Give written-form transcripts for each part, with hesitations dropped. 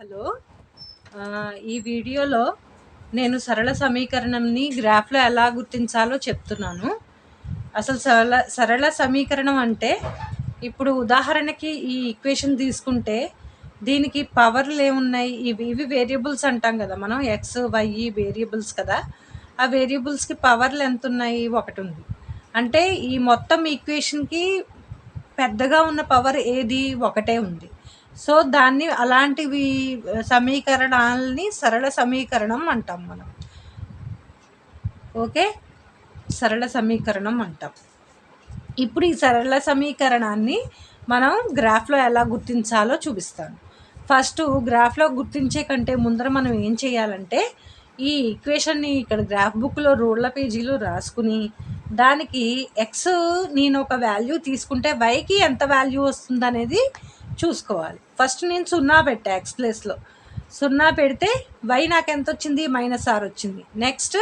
Hello. ఈ వీడియోలో నేను సరళ సమీకరణంని గ్రాఫ్లో ఎలా గుర్తించాలో చెప్తున్నాను. అసలు సరళ సరళ సమీకరణం అంటే ఇప్పుడు ఉదాహరణకి ఈ ఈక్వేషన్ తీసుకుంటే దీనికి పవర్లు ఏమున్నాయి, ఇవి వేరియబుల్స్ అంటాం కదా మనం, ఎక్స్ వై వేరియబుల్స్ కదా. ఆ వేరియబుల్స్కి పవర్లు ఎంత ఉన్నాయి, ఒకటి ఉంది. అంటే ఈ మొత్తం ఈక్వేషన్కి పెద్దగా ఉన్న పవర్ ఏది, ఒకటే ఉంది. సో దాన్ని అలాంటివి సమీకరణాలని సరళ సమీకరణం అంటాం మనం. ఓకే, సరళ సమీకరణం అంటాం. ఇప్పుడు ఈ సరళ సమీకరణాన్ని మనం గ్రాఫ్లో ఎలా గుర్తించాలో చూపిస్తాను. ఫస్ట్ గ్రాఫ్లో గుర్తించే కంటే ముందర మనం ఏం చేయాలంటే ఈ ఈక్వేషన్ని ఇక్కడ గ్రాఫ్ బుక్లో రోడ్ల పేజీలో రాసుకుని దానికి ఎక్స్ నేను ఒక వాల్యూ తీసుకుంటే వైకి ఎంత వాల్యూ వస్తుంది అనేది చూసుకోవాలి. ఫస్ట్ నేను 0 పెట్టా, ఎక్స్ ప్లేస్లో 0 పెడితే వై నాకు ఎంత వచ్చింది, -6 వచ్చింది. నెక్స్ట్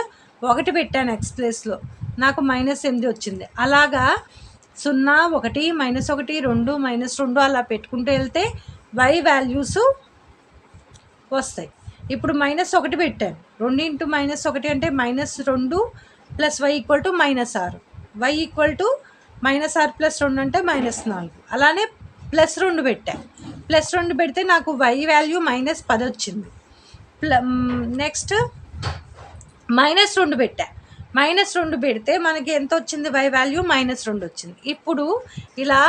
1 పెట్టాను ఎక్స్ ప్లేస్లో, నాకు -8 వచ్చింది. అలాగా 0, 1, -1, 2, -2 అలా పెట్టుకుంటూ వెళ్తే వై వాల్యూస్ వస్తాయి. ఇప్పుడు -1 పెట్టాను, 2 × -1 అంటే -2 + y = -6, y = -6 + 2 అంటే -4. అలానే +2 పెట్టాను, +2 పెడితే నాకు y వాల్యూ -10 వచ్చింది. నెక్స్ట్ -2 పెట్టా, -2 పెడితే మనకి ఎంత వచ్చింది, y వాల్యూ -2 వచ్చింది. ఇప్పుడు ఇలా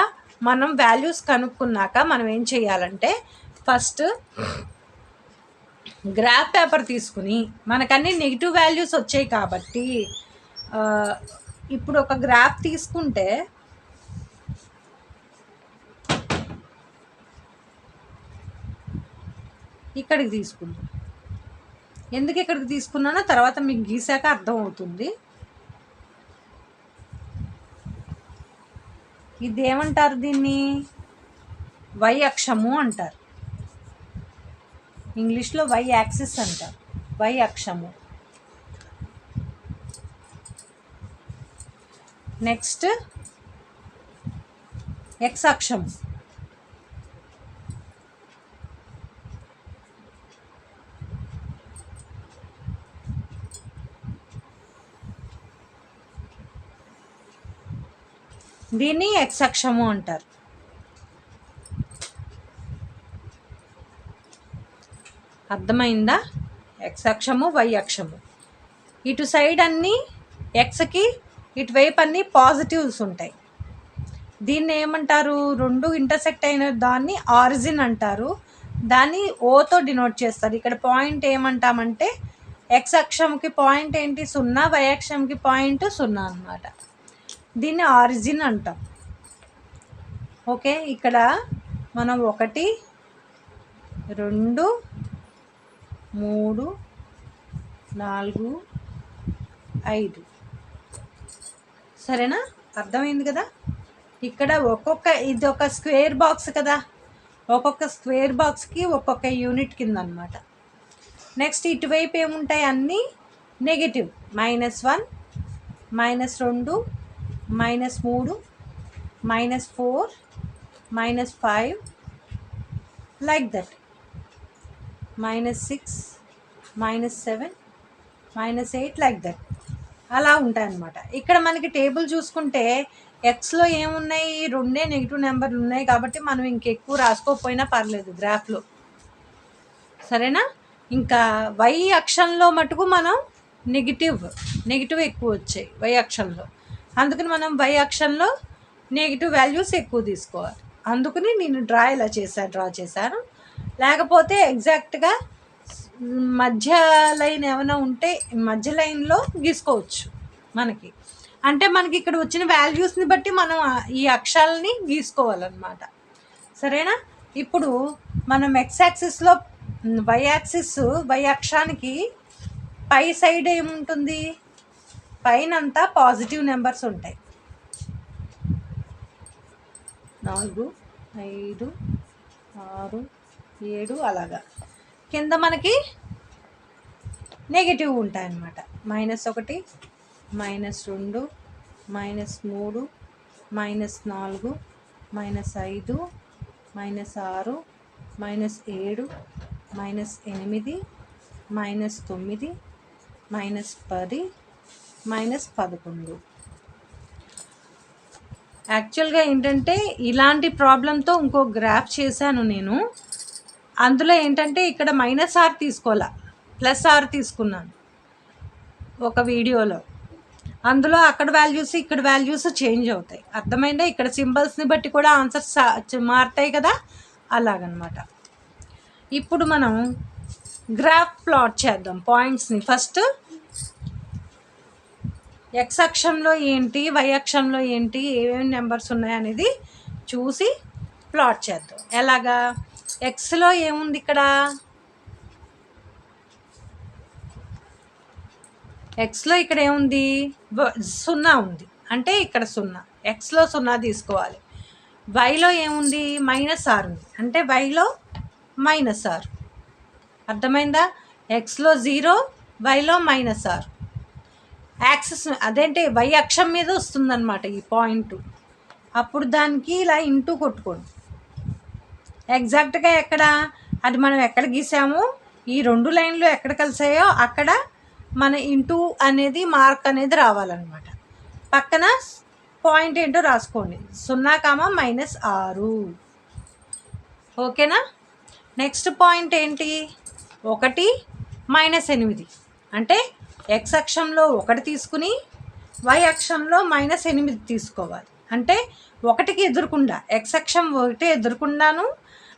మనం వాల్యూస్ కనుక్కున్నాక మనం ఏం చేయాలంటే ఫస్ట్ గ్రాఫ్ పేపర్ తీసుకుని మనకన్నీ నెగిటివ్ వాల్యూస్ వచ్చాయి కాబట్టి ఇప్పుడు ఒక గ్రాఫ్ తీసుకుంటే ఇక్కడికి తీసుకుందాం. ఎందుకు ఇక్కడికి తీసుకున్నానో తర్వాత మీకు గీసాక అర్థమవుతుంది. ఇది ఏమంటారు, దీన్ని వై అక్షము అంటారు. ఇంగ్లీష్లో వై యాక్సిస్ అంటారు, వై అక్షము. నెక్స్ట్ ఎక్స్ అక్షం, దీన్ని ఎక్స్ అక్షము అంటారు. అర్థమైందా? ఎక్స్ అక్షము, వై అక్షము. ఇటు సైడ్ అన్నీ ఎక్స్కి ఇటువైపు అన్నీ పాజిటివ్స్ ఉంటాయి. దీన్ని ఏమంటారు, రెండు ఇంటర్సెక్ట్ అయిన దాన్ని ఆరిజిన్ అంటారు. దాన్ని ఓతో డినోట్ చేస్తారు. ఇక్కడ పాయింట్ ఏమంటామంటే ఎక్స్ అక్షంకి పాయింట్ ఏంటి, 0, వై అక్షంకి పాయింట్ 0 అన్నమాట. దీన్ని ఆరిజిన్ అంటాం. ఓకే, ఇక్కడ మనం 1, 2, 3, 4, 5, సరేనా? అర్థమైంది కదా. ఇక్కడ ఇది ఒక స్క్వేర్ బాక్స్ కదా, ఒక్కొక్క స్క్వేర్ బాక్స్కి ఒక్కొక్క యూనిట్ కింద అనమాట. నెక్స్ట్ ఇటువైపు ఏముంటాయి, అన్నీ negative, -1, -2, -3, -4, -5 like that, -6, -7, -8 like that, అలా ఉంటాయన్నమాట. ఇక్కడ మనకి టేబుల్ చూసుకుంటే ఎక్స్లో ఏమున్నాయి, 2 నెగిటివ్ నెంబర్లు ఉన్నాయి కాబట్టి మనం ఇంకెక్కువ రాసుకోకపోయినా పర్లేదు గ్రాఫ్లో, సరేనా? ఇంకా వై అక్షంలో మటుకు మనం నెగిటివ్ ఎక్కువ వచ్చాయి వై అక్షంలో, అందుకని మనం వై అక్షంలో నెగిటివ్ వాల్యూస్ ఎక్కువ తీసుకోవాలి. అందుకని నేను డ్రా చేశాను. లేకపోతే ఎగ్జాక్ట్గా మధ్య లైన్ ఏమైనా ఉంటే మధ్య లైన్లో గీసుకోవచ్చు మనకి. అంటే మనకి ఇక్కడ వచ్చిన వాల్యూస్ని బట్టి మనం ఈ అక్షరాలని గీసుకోవాలన్నమాట, సరేనా? ఇప్పుడు మనం ఎక్స్ యాక్సిస్లో వై అక్షానికి పై సైడ్ ఏముంటుంది, పైన అంతా పాజిటివ్ నెంబర్స్ ఉంటాయి, 4, 5, 6, 7 అలాగా. కింద మనకి నెగిటివ్ ఉంటాయన్నమాట, -1, -2, -3, -4, -5, -6, -7, -8 -9 -10 -11. యాక్చువల్గా ఏంటంటే ఇలాంటి ప్రాబ్లంతో ఇంకో గ్రాఫ్ చేశాను నేను. అందులో ఏంటంటే ఇక్కడ -r తీసుకోవాలా, +r తీసుకున్నాను ఒక వీడియోలో. అందులో అక్కడ వాల్యూస్ ఇక్కడ వాల్యూస్ చేంజ్ అవుతాయి. అర్థమైందా? ఇక్కడ సింబల్స్ని బట్టి కూడా ఆన్సర్స్ మారుతాయి కదా, అలాగనమాట. ఇప్పుడు మనం గ్రాఫ్ ప్లాట్ చేద్దాం పాయింట్స్ని. ఫస్ట్ ఎక్స్ అక్షంలో ఏంటి, వై అక్షంలో ఏంటి, ఏమేమి నెంబర్స్ ఉన్నాయనేది చూసి ప్లాట్ చేద్దాం. ఎలాగా? ఎక్స్లో ఏముంది ఇక్కడ? ఎక్స్లో ఇక్కడ ఏముంది? 0 ఉంది, అంటే ఇక్కడ 0. ఎక్స్లో 0 తీసుకోవాలి. వైలో ఏముంది? -r ఉంది, అంటే వైలో -r. అర్థమైందా? ఎక్స్లో 0, వైలో -r. యాక్సెస్ అదేంటి వై అక్షం మీద వస్తుందన్నమాట ఈ పాయింట్. అప్పుడు దానికి ఇలా ఇంటూ కొట్టుకోండి. ఎగ్జాక్ట్గా ఎక్కడ అది మనం ఎక్కడ గీసామో ఈ 2 లైన్లు ఎక్కడ కలిసాయో అక్కడ మన ఇంటూ అనేది మార్క్ అనేది రావాలన్నమాట. పక్కన పాయింట్ ఏంటో రాసుకోండి, 0, -6. ఓకేనా? నెక్స్ట్ పాయింట్ ఏంటి? 1, -8. అంటే ఎక్స్ అక్షంలో 1 తీసుకుని వై అక్షంలో -8 తీసుకోవాలి. అంటే 1కి ఎదురుకుండా ఎక్స్ అక్షం 1 ఎదురుకుండాను,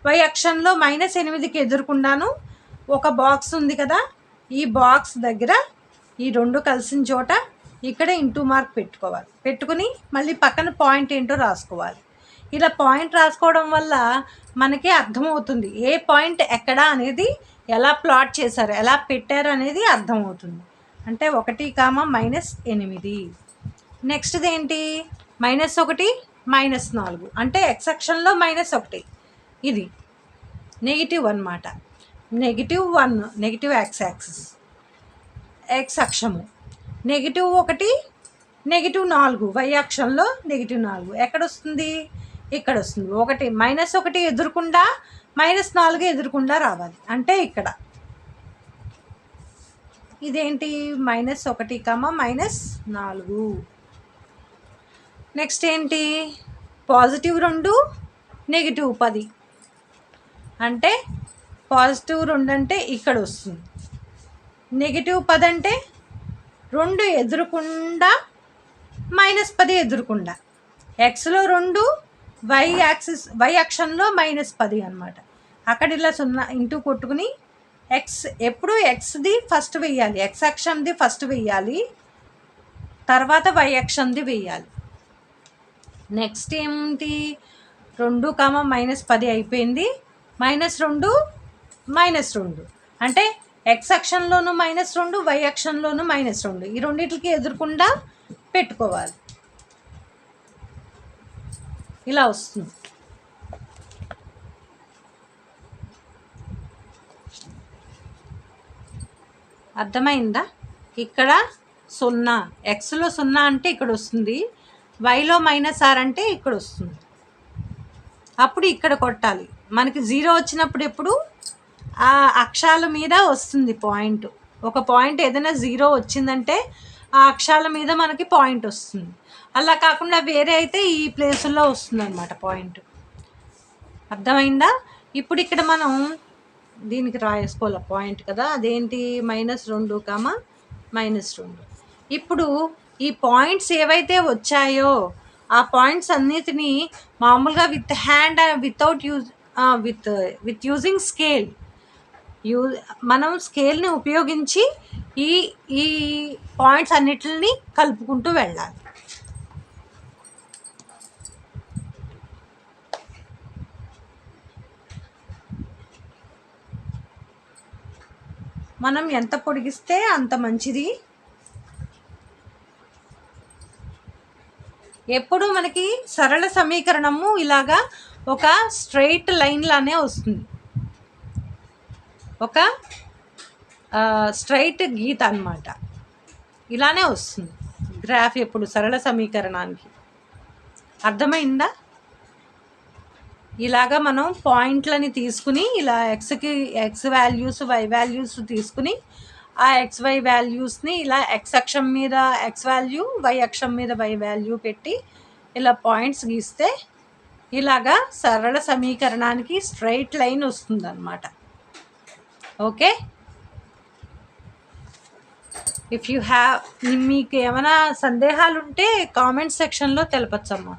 వై అక్షంలో -8కి ఎదురుకుండాను ఒక బాక్స్ ఉంది కదా, ఈ బాక్స్ దగ్గర ఈ 2 కలిసిన చోట ఇక్కడ ఇంటూ మార్క్ పెట్టుకోవాలి. పెట్టుకుని మళ్ళీ పక్కన పాయింట్ ఏంటో రాసుకోవాలి. ఇలా పాయింట్ రాసుకోవడం వల్ల మనకి అర్థమవుతుంది ఏ పాయింట్ ఎక్కడ అనేది, ఎలా ప్లాట్ చేశారు, ఎలా పెట్టారు అనేది అర్థమవుతుంది. అంటే 1, -8. నెక్స్ట్ది ఏంటి? -1, -4. అంటే ఎక్స్ అక్షంలో -1, ఇది నెగిటివ్ అన్నమాట. -1 నెగిటివ్ యాక్సిస్, ఎక్స్ అక్షము. -1, -4 వై అక్షంలో -4 ఎక్కడ వస్తుంది? ఇక్కడ వస్తుంది. 1 ఎదురుకుండా -4 ఎదురుకుండా రావాలి, అంటే ఇక్కడ. ఇదేంటి? -1, -4. నెక్స్ట్ ఏంటి? +2, -10. అంటే +2 అంటే ఇక్కడ వస్తుంది. -10 అంటే 2 ఎదురుకుండా -10 ఎదురుకుండా. ఎక్స్లో 2, వై అక్షంలో -10 అనమాట. అక్కడ ఇలా 0 ఇంటూ కొట్టుకుని ఎక్స్ ఎప్పుడు ఎక్స్ది ఫస్ట్ వెయ్యాలి, ఎక్స్ అక్షంది ఫస్ట్ వెయ్యాలి, తర్వాత వై అక్షంది వెయ్యాలి. నెక్స్ట్ ఏంటి? 2, -10 అయిపోయింది. -2, -2 అంటే ఎక్స్ అక్షంలోను -2, వై అక్షంలోను -2. ఈ రెండింటికి ఎదురుకుండా పెట్టుకోవాలి. ఇలా వస్తుంది. అర్థమైందా? ఇక్కడ 0, ఎక్స్లో 0 అంటే ఇక్కడ వస్తుంది, వైలో -r అంటే ఇక్కడ వస్తుంది. అప్పుడు ఇక్కడ కొట్టాలి. మనకి 0 వచ్చినప్పుడు ఎప్పుడు ఆ అక్షాల మీద వస్తుంది పాయింట్. ఒక పాయింట్ ఏదైనా 0 వచ్చిందంటే ఆ అక్షాల మీద మనకి పాయింట్ వస్తుంది. అలా కాకుండా వేరే అయితే ఈ ప్లేసుల్లో వస్తుంది అన్నమాట పాయింట్. అర్థమైందా? ఇప్పుడు ఇక్కడ మనం దీనికి రాసుకోవాలి పాయింట్ కదా, అదేంటి? -2, -2. ఇప్పుడు ఈ పాయింట్స్ ఏవైతే వచ్చాయో ఆ పాయింట్స్ అన్నిటినీ మామూలుగా with hand without with using scale మనం స్కేల్ని ఉపయోగించి ఈ పాయింట్స్ అన్నిటిని కలుపుకుంటూ వెళ్ళాలి. మనం ఎంత పొడిగిస్తే అంత మంచిది. ఎప్పుడు మనకి సరళ సమీకరణము ఇలాగా ఒక స్ట్రైట్ లైన్ లానే వస్తుంది, ఒక స్ట్రైట్ గీత అన్నమాట. ఇలానే వస్తుంది గ్రాఫ్ ఎప్పుడు సరళ సమీకరణానికి. అర్థమైందా? ఇలాగా మనం పాయింట్లని తీసుకుని ఇలా ఎక్స్ వాల్యూస్ వై వాల్యూస్ తీసుకుని ఆ ఎక్స్ వై వాల్యూస్ని ఇలా ఎక్స్ అక్షం మీద ఎక్స్ వాల్యూ వై అక్షం మీద వై వాల్యూ పెట్టి ఇలా పాయింట్స్ గీస్తే ఇలాగా సరళ సమీకరణానికి స్ట్రైట్ లైన్ వస్తుందన్నమాట. ఓకే, ఇఫ్ యూ హ్యావ్ మీకు ఏమైనా సందేహాలు ఉంటే కామెంట్ సెక్షన్లో తెలపచ్చమ్మా.